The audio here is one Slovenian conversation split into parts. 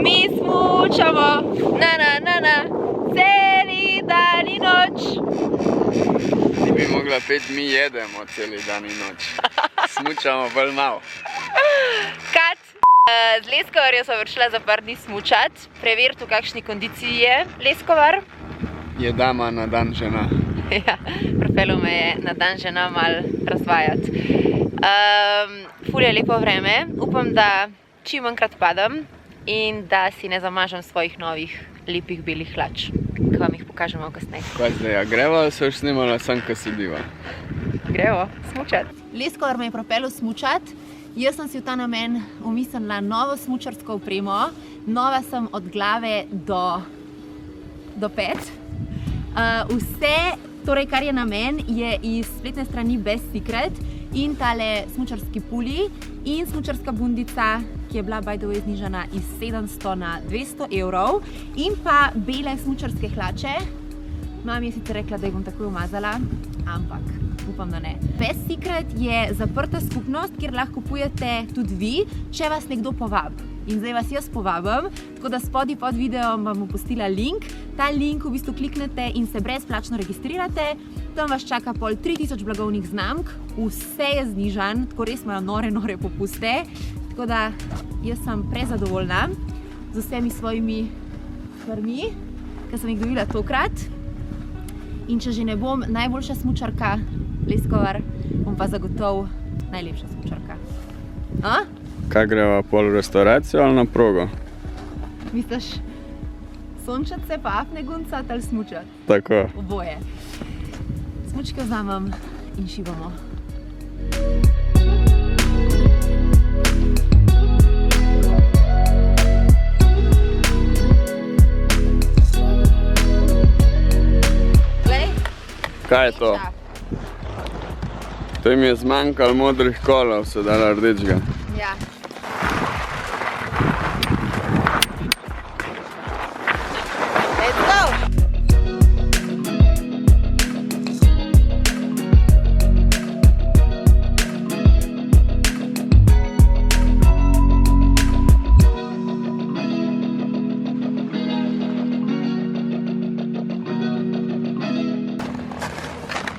Mi smučamo, celi dan in noč. Ti bi mogla peti, mi jedemo celi dan in noč. Smučamo bolj malo. Kat, z Leskovarjo sem vršila za par dni smučat, preveriti, v kakšni kondiciji je Leskovar. Je dama na dan žena. Ja, pripeljal me je na dan žena malo razvajati. Ful je lepo vreme, upam, da čim manjkrat padem in da si ne zamažem svojih novih lepih belih hlač, ki vam jih pokažem malo kasneje. Kaj zdaj, ja greva ali se už snimala sam, ko sediva? Grevo smučat. Leskovar me je pripeljal smučat. Jaz sem si v ta namen umislila novo smučarsko opremo. Nova sem od glave do pet. Vse, torej, kar je namen, je iz spletne strani Best Secret in tale smučarski puli in smučarska bundica, ki je bila by the way znižana iz 700 na 200 evrov, in pa bele smučarske hlače. Mami je sicer rekla, da jih bom takoj umazala, ampak upam, da ne. Best Secret je zaprta skupnost, kjer lahko kupujete tudi vi, če vas nekdo povabi. In zdaj vas jaz povabim, tako da spodaj pod videom vam bom pustila link. Ta link v bistvu kliknete in se brezplačno registrirate. Tam vas čaka pol 3000 blagovnih znamk, vse je znižan, tako res imajo nore popuste. Tako da jaz sem prezadovoljna z vsemi svojimi stvarmi, ki sem jih dobila tokrat. In če že ne bom najboljša smučarka Leskovar, bom pa zagotovo najlepša smučarka. Kaj greva, pol v restauracijo ali na progo? Misliš, sončat se pa apne guncat ali smučat? Tako. Oboje. Smučke vzamem in šibamo. Kaj je to? To jim je zmanjkalo modrih kolov, so dala rdečega. Ja. Let's go!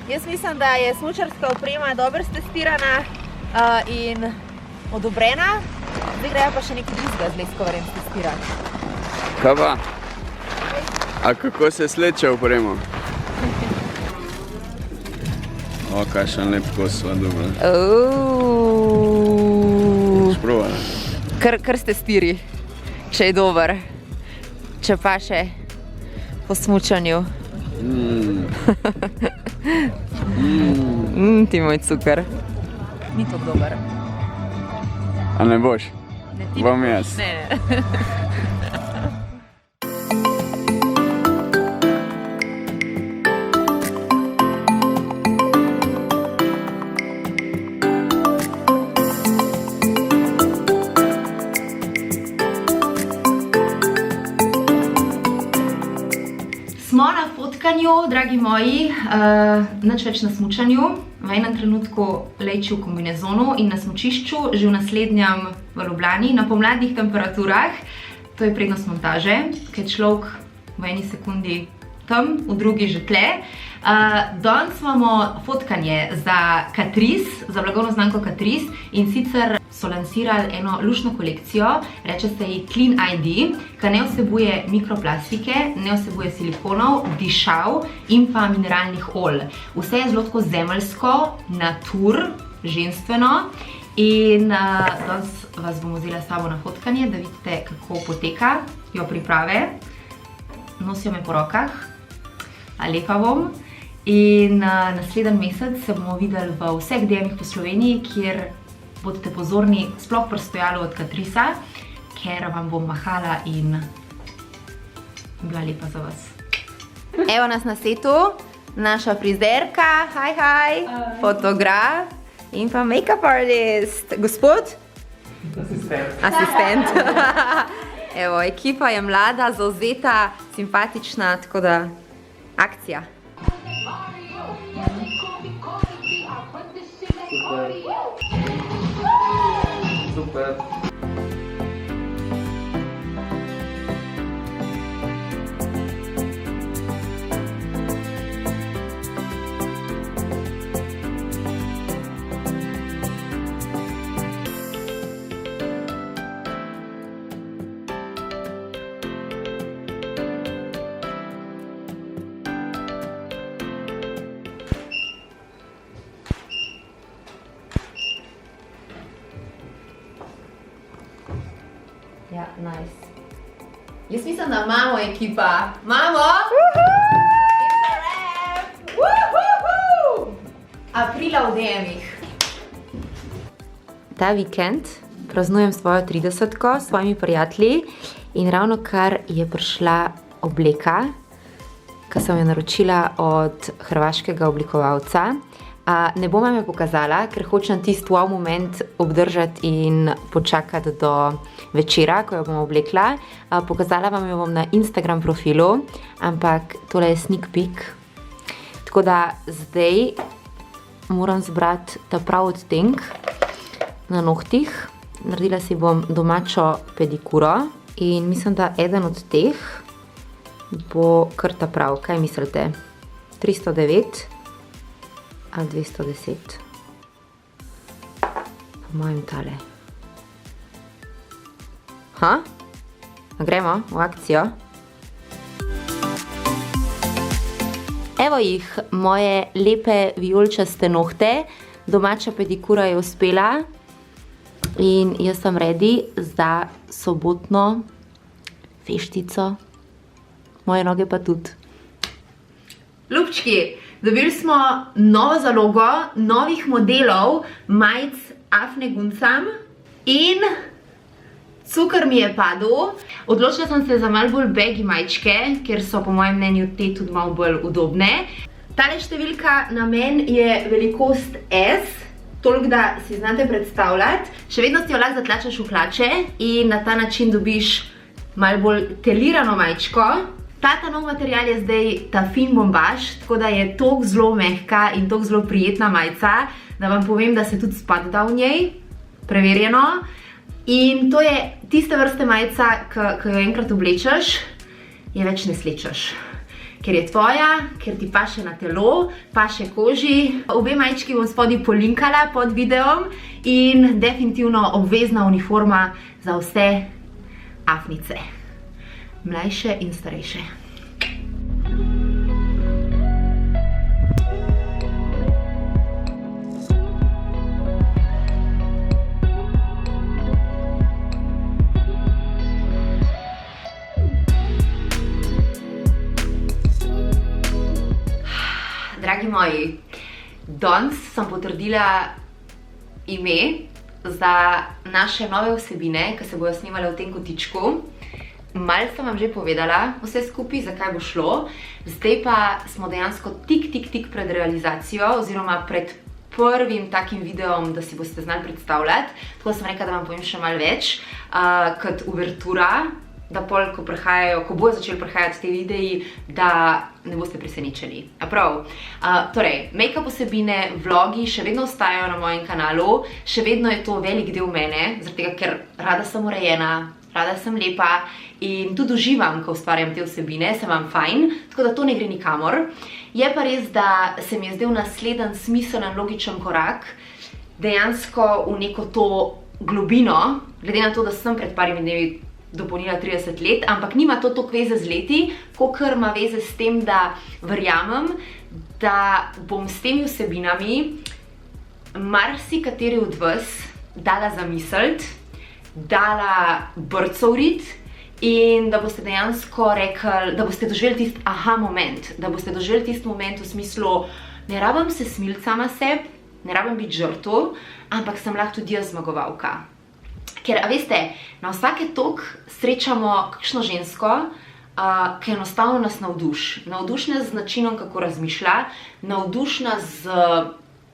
Jaz mislim, da je smučarska oprema dobro stestirana in odobrena. Zdaj grejo pa še nekaj drugega z Leskovarjem stestirati. Kaj pa? A kako se sleče opremo? O, kakšen lep kos sva dobila. Boš provala? Kar stestiri, če je dober, če pa še po smučanju. Ti moj cukor. Ni to dober. A ne boš? Bom jaz. Ne. Smo na fotkanju, dragi moji, nič več na smučanju. V enem trenutku leči v kombinezonu in na smučišču, že v naslednjem v Ljubljani, na pomladnih temperaturah. To je prednost montaže, ker je človek v eni sekundi tam, v drugi že tle. Danes imamo fotkanje za Catrice, za blagovno znamko Catrice, in sicer so lansirali eno luštno kolekcijo, reče se ji Clean ID, ki ne vsebuje mikroplastike, ne vsebuje silikonov, dišav in pa mineralnih olj. Vse je zelo tako zemeljsko, natur, ženstveno, in danes vas bom vzela s sabo na fotkanje, da vidite, kako poteka jo priprave. Nosijo me po rokah, lepa bom. In naslednji mesec se bomo videli v vseh DM-ih po Sloveniji, kjer bodite pozorni, sploh pri stojalu od Catricea, ker vam bom mahala in bila lepa za vas. Evo nas na setu, naša frizerka, hi, fotograf in pa make-up artist. Gospod? Asistent. Evo, ekipa je mlada, zavzeta, simpatična, tako da akcija. Super. nice. Jaz mislim, da imamo ekipa. Imamo! Aprila v DM-ih. Ta vikend praznujem svojo 30-ko s svojimi prijatelji in ravno kar je prišla obleka, ki sem jo naročila od hrvaškega oblikovalca. Ne bom vam jo pokazala, ker hočem tisti wow moment obdržati in počakati do večera, ko jo bom oblekla. Pokazala vam jo bom na Instagram profilu, ampak tole je sneak peek. Tako da zdaj moram zbrati ta prav odtenek na nohtih. Naredila si bom domačo pedikuro in mislim, da eden od teh bo kar ta prav. Kaj mislite? 309 ali 210? Po mojem tale. Gremo v akcijo. Evo jih, moje lepe vijoličaste nohte. Domača pedikura je uspela in jaz sem ready za sobotno feštico. Moje noge pa tudi. Ljubčki, dobili smo novo zalogo novih modelov majic Afne Guncam in cukor mi je padel. Odločila sem se za malo bolj baggy majčke, ker so po mojem mnenju te tudi malo bolj udobne. Tale številka na meni je velikost S, toliko da si znate predstavljati. Še vedno si jo lahko zatlačaš v hlače in na ta način dobiš malo bolj telirano majčko. Ta nov material je zdaj ta fin bombaž, tako da je toliko zelo mehka in toliko zelo prijetna majica, da vam povem, da se tudi spada v njej, preverjeno. In to je tiste vrste majica, ki jo enkrat oblečeš, je več ne slečeš. Ker je tvoja, ker ti paše na telo, paše koži. Obe majčki bom spodaj polinkala pod videom in definitivno obvezna uniforma za vse Afnice. Mlajše in starejše. Dragi moji, danes sem potrdila ime za naše nove vsebine, ki se bojo snimale v tem kotičku. Malo sem vam že povedala vse skupaj, zakaj bo šlo. Zdaj pa smo dejansko tik pred realizacijo oziroma pred prvim takim videom, da si boste znali predstavljati. Tako sem rekla, da vam povem še malo več kot uvertura, da pol, ko bojo začeli prihajati te videi, da ne boste presenečeni. Prav. Torej, make-up vsebine, vlogi še vedno ostajajo na mojem kanalu, še vedno je to velik del mene, zaradi tega, ker rada sem urejena, rada sem lepa in tudi uživam, ko ustvarjam te vsebine, se vam fajn, tako da to ne gre nikamor. Je pa res, da se mi je zdel naslednji smiseln, logičen korak dejansko v neko to globino, glede na to, da sem pred parimi dnevi dopolnila 30 let, ampak nima to toliko veze z leti, kakor ima veze s tem, da verjamem, da bom s temi vsebinami marsikateri od vas dala zamisliti, dala brco vrit in da boste dejansko rekli, da boste doživeli tisti aha moment, da boste doživeli tisti moment v smislu, ne rabim se smiliti sama sebi, ne rabim biti žrtev, ampak sem lahko tudi jaz zmagovalka. Ker, a veste, na vsake toliko srečamo kakšno žensko, ki enostavno nas navduši. Navdušna z načinom, kako razmišlja, navdušna z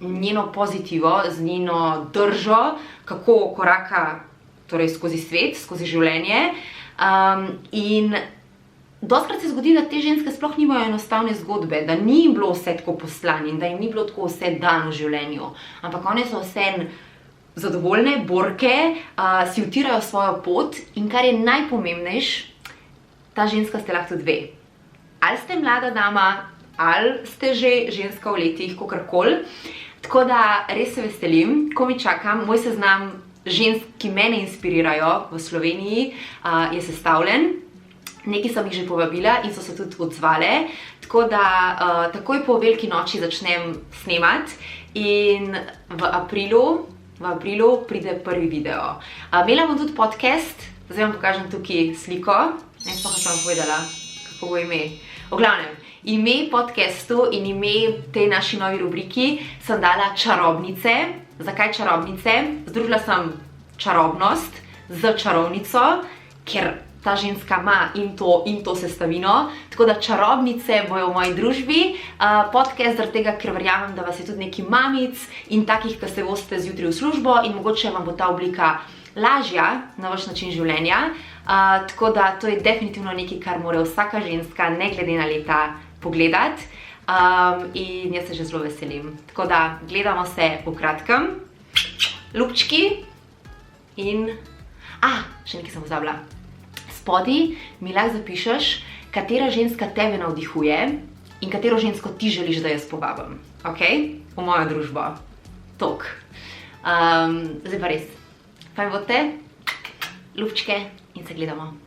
njeno pozitivo, z njeno držo, kako koraka skozi svet, skozi življenje. In dostikrat se zgodi, da te ženske sploh nimajo enostavne zgodbe, da ni jim bilo vse tako poslani in da jim ni bilo tako vse dano v življenju. Ampak one so vseeno zadovoljne, borke, si utirajo svojo pot in kar je najpomembnejš, ta ženska ste lahko tudi ve. Ali ste mlada dama, ali ste že ženska v letih, kakorkoli. Tako da res se veselim, ko mi čakam, moj seznam žensk, ki mene inspirirajo v Sloveniji, je sestavljen. Nekaj sem jih že povabila in so se tudi odzvale, tako da takoj po veliki noči začnem snemati in v aprilu pride prvi video. Imela bom tudi podcast Zdaj vam pokažem tukaj sliko. Ne sploh sem vam povedala, kako bo ime. V glavnem, ime podcastu in ime tej naši novi rubriki sem dala Čarobnice. Zakaj Čarobnice? Združila sem čarobnost z čarovnico, ker ta ženska ima in to sestavino, tako da čarobnice bojo v moji družbi. Podcast zaradi tega, ker verjamem, da vas je tudi nekaj mamic in takih, ki se vozite zjutraj v službo in mogoče vam bo ta oblika lažja na vaš način življenja. Tako da to je definitivno nekaj, kar mora vsaka ženska, ne glede na leta, pogledati. In jaz se že zelo veselim. Tako da gledamo se v kratkem. Ljubčki in... še nekaj sem pozabila. Spodaj mi lahko zapišeš, katera ženska tebe navdihuje in katero žensko ti želiš, da jaz povabim. Ok? V mojo družbo. Tok. Zdaj pa res. Fajn vodite, ljubčke in se gledamo.